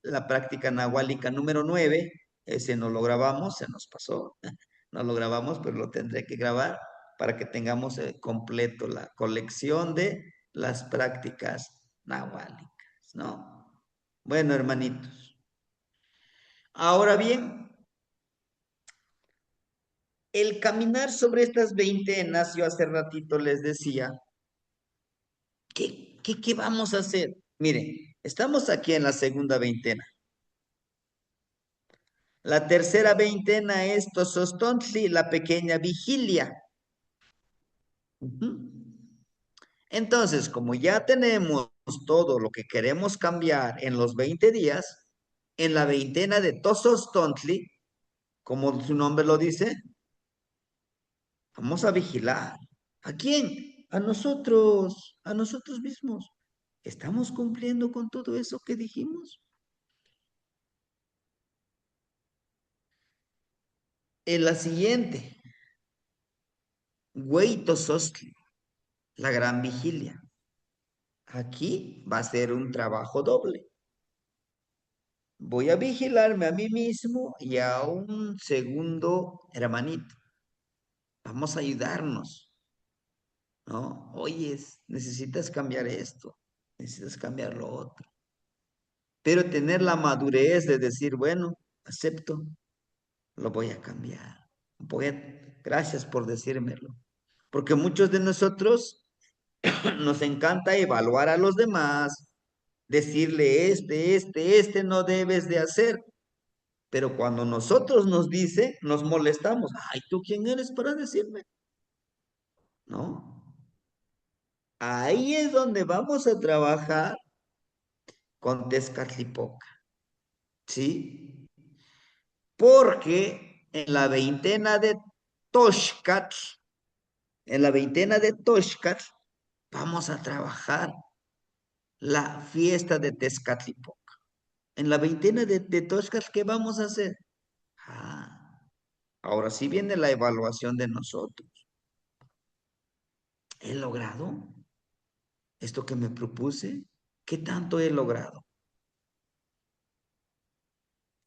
la práctica nahuálica número 9. Ese no lo grabamos, se nos pasó. No lo grabamos, pero lo tendré que grabar para que tengamos completo la colección de las prácticas nahuálicas, ¿no? Bueno, hermanitos. Ahora bien, el caminar sobre estas veintenas, yo hace ratito les decía, ¿qué vamos a hacer? Miren, estamos aquí en la segunda veintena. La tercera veintena es Tosostontli, la pequeña vigilia. Ujú. Entonces, como ya tenemos todo lo que queremos cambiar en los 20 días, en la veintena de Tosostontli, como su nombre lo dice, vamos a vigilar. ¿A quién? A nosotros mismos. ¿Estamos cumpliendo con todo eso que dijimos? En la siguiente. Hueitosostli, la gran vigilia. Aquí va a ser un trabajo doble. Voy a vigilarme a mí mismo y a un segundo hermanito. Vamos a ayudarnos, ¿no? Oyes, necesitas cambiar esto, necesitas cambiar lo otro. Pero tener la madurez de decir, bueno, acepto, lo voy a cambiar. Gracias por decírmelo. Porque muchos de nosotros nos encanta evaluar a los demás, decirle este no debes de hacer. Pero cuando nosotros nos dice, nos molestamos. Ay, ¿tú quién eres para decirme? ¿No? Ahí es donde vamos a trabajar con Tezcatlipoca, ¿sí? Porque en la veintena de Toshcat, en la veintena de Toshcat, vamos a trabajar la fiesta de Tezcatlipoca. En la veintena de Toshcat, ¿qué vamos a hacer? Ah, ahora sí viene la evaluación de nosotros. ¿He logrado esto que me propuse? ¿Qué tanto he logrado?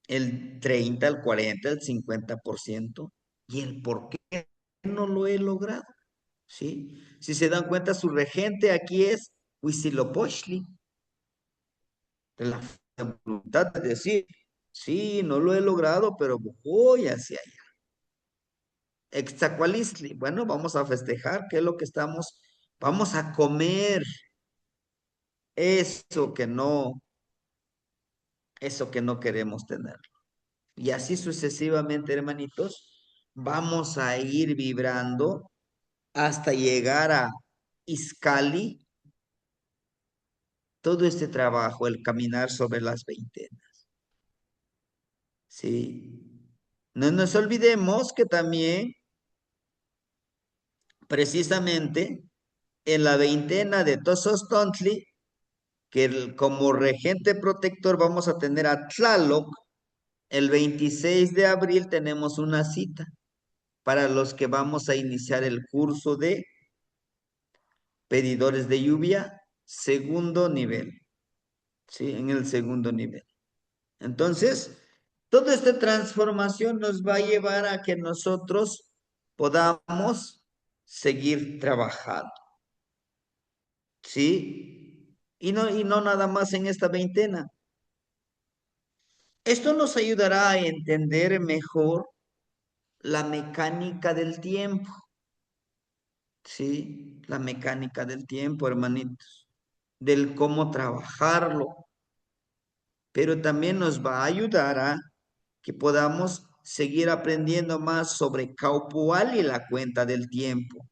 ¿El 30, el 40, el 50%? ¿Y el por qué no lo he logrado? ¿Sí? Si se dan cuenta, su regente aquí es Huitzilopochtli, de la voluntad de decir, sí, no lo he logrado, pero voy hacia allá. Extacualistli, bueno, vamos a festejar, ¿qué es lo que estamos? Vamos a comer eso que no, eso que no queremos tener. Y así sucesivamente, hermanitos, vamos a ir vibrando hasta llegar a Izcali, todo este trabajo, el caminar sobre las veintenas. Sí. No nos olvidemos que también, precisamente, en la veintena de Tozostontli, que como regente protector vamos a tener a Tlaloc, el 26 de abril tenemos una cita para los que vamos a iniciar el curso de pedidores de lluvia, segundo nivel, ¿sí? En el segundo nivel. Entonces, toda esta transformación nos va a llevar a que nosotros podamos seguir trabajando, ¿sí? Y no nada más en esta veintena. Esto nos ayudará a entender mejor la mecánica del tiempo, ¿sí? La mecánica del tiempo, hermanitos, del cómo trabajarlo, pero también nos va a ayudar a que podamos seguir aprendiendo más sobre Caupoal y la cuenta del tiempo.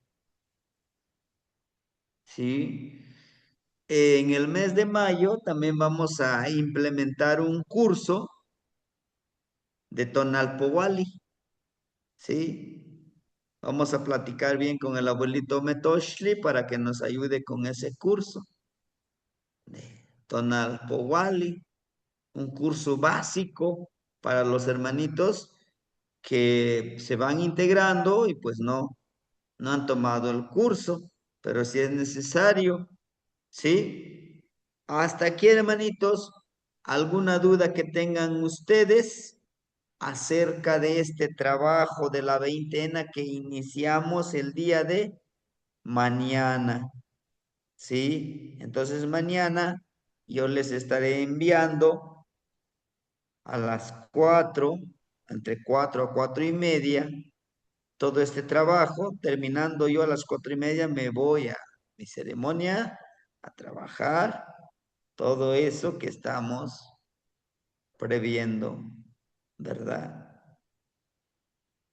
¿Sí? En el mes de mayo también vamos a implementar un curso de Tonalpowali. ¿Sí? Vamos a platicar bien con el abuelito Metoshli para que nos ayude con ese curso de Tonalpowali, un curso básico para los hermanitos que se van integrando y pues no han tomado el curso, pero si es necesario, ¿sí? Hasta aquí, hermanitos, ¿alguna duda que tengan ustedes acerca de este trabajo de la veintena que iniciamos el día de mañana? ¿Sí? Entonces mañana yo les estaré enviando a las 4, entre 4 a 4:30, todo este trabajo. Terminando yo a las 4:30, me voy a mi ceremonia a trabajar todo eso que estamos previendo, ¿verdad?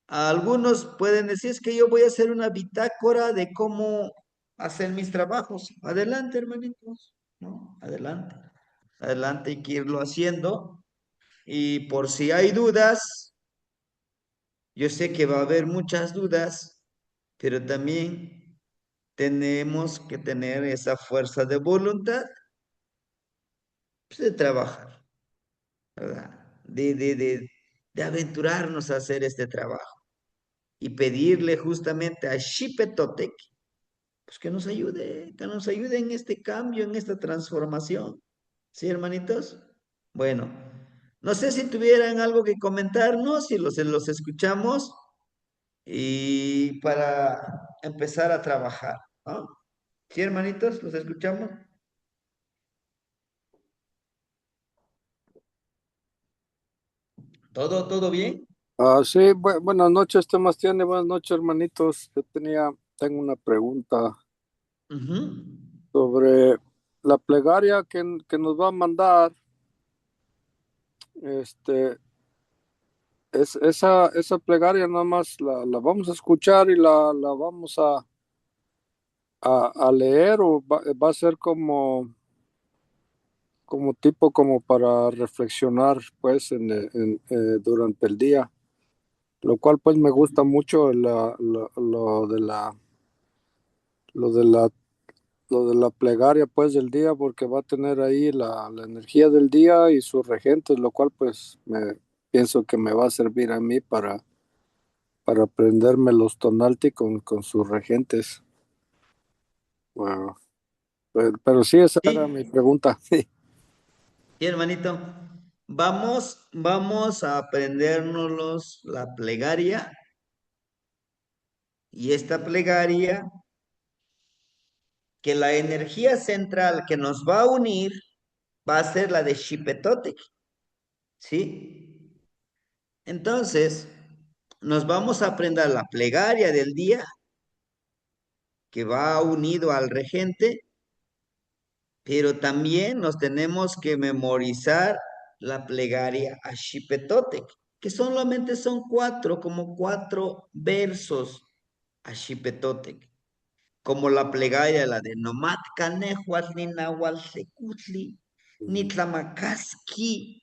Algunos pueden decir es que yo voy a hacer una bitácora de cómo hacer mis trabajos. Adelante, hermanitos, ¿no? Adelante. Adelante, hay que irlo haciendo. Y por si hay dudas, yo sé que va a haber muchas dudas, pero también tenemos que tener esa fuerza de voluntad, pues, de trabajar, ¿verdad? De aventurarnos a hacer este trabajo. y pedirle justamente a Xipetotec, pues que nos ayude en este cambio, en esta transformación. ¿Sí, hermanitos? Bueno, no sé si tuvieran algo que comentarnos, si los escuchamos y para empezar a trabajar, ¿no? ¿Sí, hermanitos? ¿Los escuchamos? ¿Todo bien? Sí, buenas noches, Tomás tiene, buenas noches, hermanitos. Tengo una pregunta Ujú. sobre la plegaria que nos va a mandar. Este, esa plegaria nada más la vamos a escuchar y la vamos a leer o va a ser como tipo como para reflexionar pues durante el día, lo cual pues me gusta mucho lo de la lo de la plegaria pues del día porque va a tener ahí la energía del día y sus regentes, lo cual pues me pienso que me va a servir a mí para aprenderme los tonalti con sus regentes. Wow. Pero sí, esa era mi Sí, pregunta. Sí. sí, hermanito. Vamos a aprendernos la plegaria y esta plegaria, que la energía central que nos va a unir va a ser la de Xipetotec, ¿sí? Entonces, nos vamos a aprender la plegaria del día que va unido al regente, pero también nos tenemos que memorizar la plegaria a Xipetotec, que solamente son cuatro, como cuatro versos a Xipetotec, como la plegaria, la de Nomat Canehuatl, ni Nahualtecutli, ni Tlamacasqui,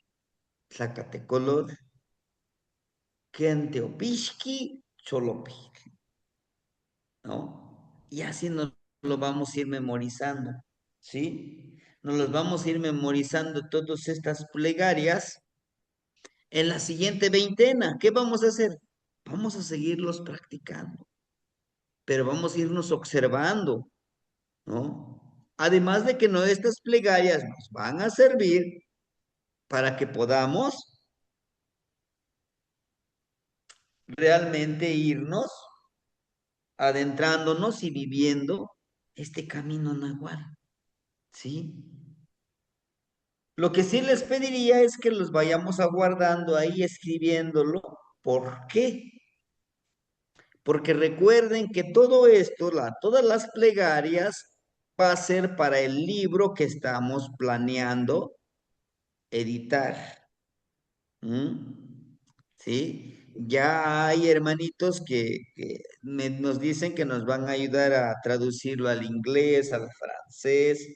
Tlacatecolot, Quenteopixqui, Cholopi, ¿no? Y así nos lo vamos a ir memorizando, ¿sí? Nos los vamos a ir memorizando todas estas plegarias en la siguiente veintena. ¿Qué vamos a hacer? Vamos a seguirlos practicando, pero vamos a irnos observando, ¿no? Además de que no estas plegarias nos van a servir para que podamos realmente irnos adentrándonos y viviendo este camino nahual, ¿sí? Lo que sí les pediría es que los vayamos aguardando ahí, escribiéndolo. ¿Por qué? Porque recuerden que todo esto, todas las plegarias, va a ser para el libro que estamos planeando editar. ¿Mm? ¿Sí? Ya hay hermanitos que nos dicen que nos van a ayudar a traducirlo al inglés, al francés.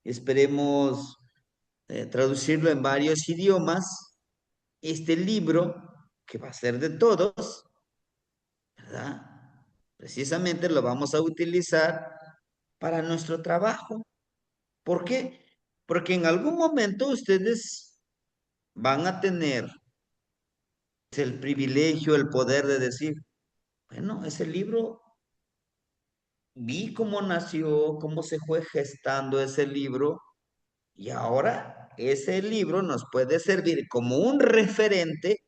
Esperemos traducirlo en varios idiomas. Este libro, que va a ser de todos, ¿verdad? Precisamente lo vamos a utilizar para nuestro trabajo. ¿Por qué? Porque en algún momento ustedes van a tener el privilegio, el poder de decir, bueno, ese libro, vi cómo nació, cómo se fue gestando ese libro, y ahora ese libro nos puede servir como un referente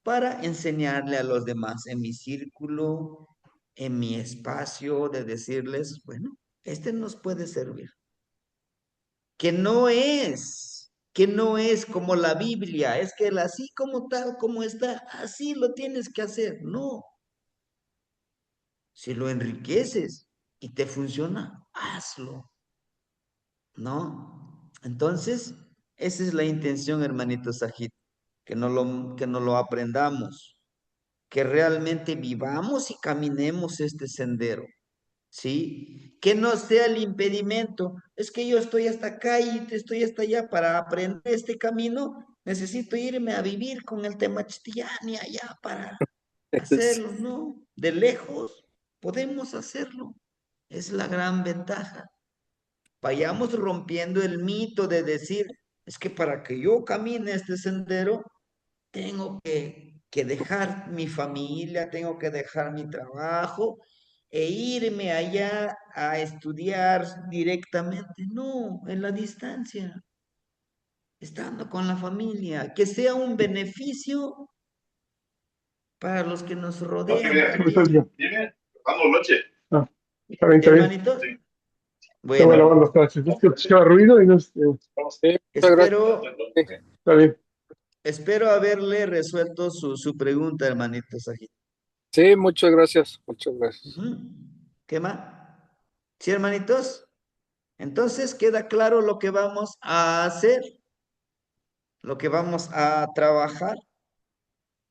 para enseñarle a los demás en mi círculo, en mi espacio, de decirles, bueno, este nos puede servir. Que no es como la Biblia, es que el así como tal, como está, así lo tienes que hacer. No, si lo enriqueces y te funciona, hazlo, ¿no? Entonces, esa es la intención, hermanito Sajid, que no lo aprendamos, que realmente vivamos y caminemos este sendero, ¿sí? Que no sea el impedimento. Es que yo estoy hasta acá y estoy hasta allá para aprender este camino. Necesito irme a vivir con el tema y allá para hacerlo, ¿no? De lejos podemos hacerlo. Es la gran ventaja. Vayamos rompiendo el mito de decir, es que para que yo camine este sendero, tengo que dejar mi familia, tengo que dejar mi trabajo e irme allá a estudiar directamente. No, en la distancia, estando con la familia, que sea un beneficio para los que nos rodean también. Dime, vamos, noche. Ah, está bien, está bien. Hermanitos, Sí. Estaba bueno, lavando los trastes. Es que escuchaba ruido y no sé. Sí, muchas gracias. espero, Sí, Está bien. espero haberle resuelto su pregunta, hermanitos. Aquí. sí, muchas gracias, muchas gracias. Ujú. ¿Qué más? ¿Sí, hermanitos? Entonces queda claro lo que vamos a hacer, lo que vamos a trabajar,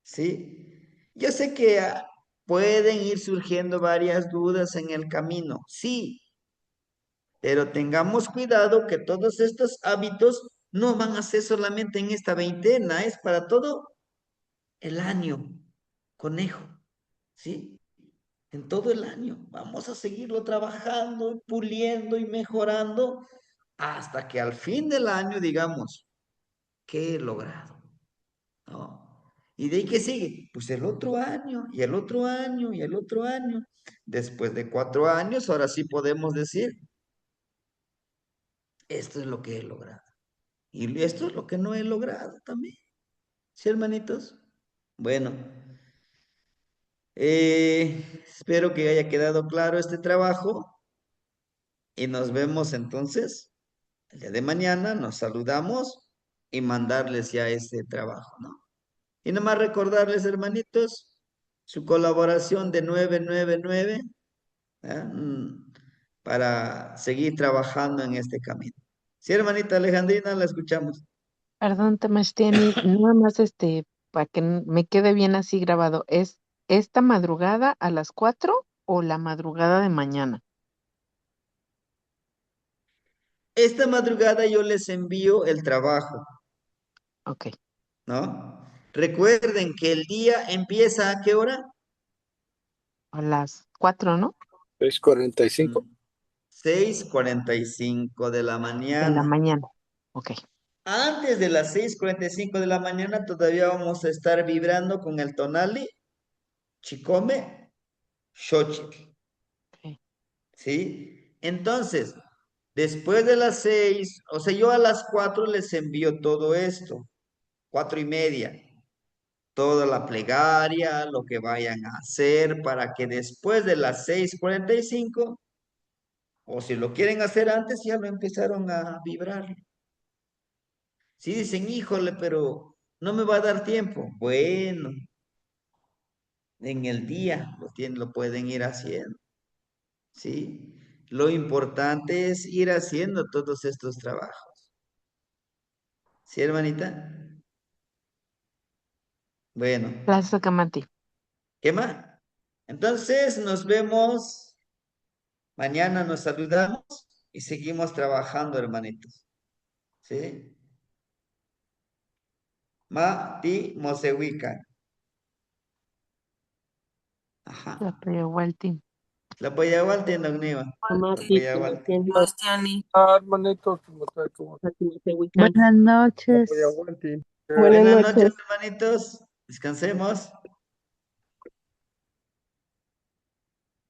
¿sí? Yo sé que pueden ir surgiendo varias dudas en el camino, sí, pero tengamos cuidado que todos estos hábitos no van a ser solamente en esta veintena, es para todo el año, conejo, ¿sí? En todo el año. Vamos a seguirlo trabajando, puliendo y mejorando hasta que al fin del año digamos, ¿qué he logrado? ¿No? ¿Y de ahí qué sigue? Pues el otro año, y el otro año, y el otro año. Después de 4 años, ahora sí podemos decir, esto es lo que he logrado. Y esto es lo que no he logrado también. ¿Sí, hermanitos? Bueno, espero que haya quedado claro este trabajo y nos vemos entonces el día de mañana, nos saludamos y mandarles ya este trabajo, ¿no? Y nomás recordarles, hermanitos, su colaboración de 999, ¿ah? Para seguir trabajando en este camino. Sí, hermanita Alejandrina, la escuchamos. Perdón, Tamastiani, nada más para que me quede bien así grabado, ¿es esta madrugada a las 4 o la madrugada de mañana? Esta madrugada yo les envío el trabajo, Ok, ¿no? Recuerden que el día empieza ¿a qué hora? a las 4, ¿no? 6:45. 6:45 de la De la mañana. mañana. Ok, Antes de las 6:45 de la mañana todavía vamos a estar vibrando con el tonali, chicome, xochitl, ok. ¿sí? Entonces, después de las 6, o sea, yo a las 4 les envío todo esto, 4:30, toda la plegaria, lo que vayan a hacer para que después de las 6:45, o si lo quieren hacer antes, ya lo empezaron a vibrar. Si dicen, híjole, pero no me va a dar tiempo. Bueno, en el día lo pueden ir haciendo, ¿sí? Lo importante es ir haciendo todos estos trabajos. ¿Sí, hermanita? Bueno, Gracias, Camati. ¿qué más? Entonces nos vemos, mañana nos saludamos y seguimos trabajando, hermanitos. ¿Sí? Ma, ti, mosehuica. La Ajá. Waltin. La poyahual tiene ogniva. La Amati, poyahual. Sebastián, Sebastián. Ah, hermanito, ¿cómo está? ¿Cómo está? Tehuicán. Buenas La noches. voy a aguantar. Buenas Buenas noches, noches. hermanitos. Descansemos.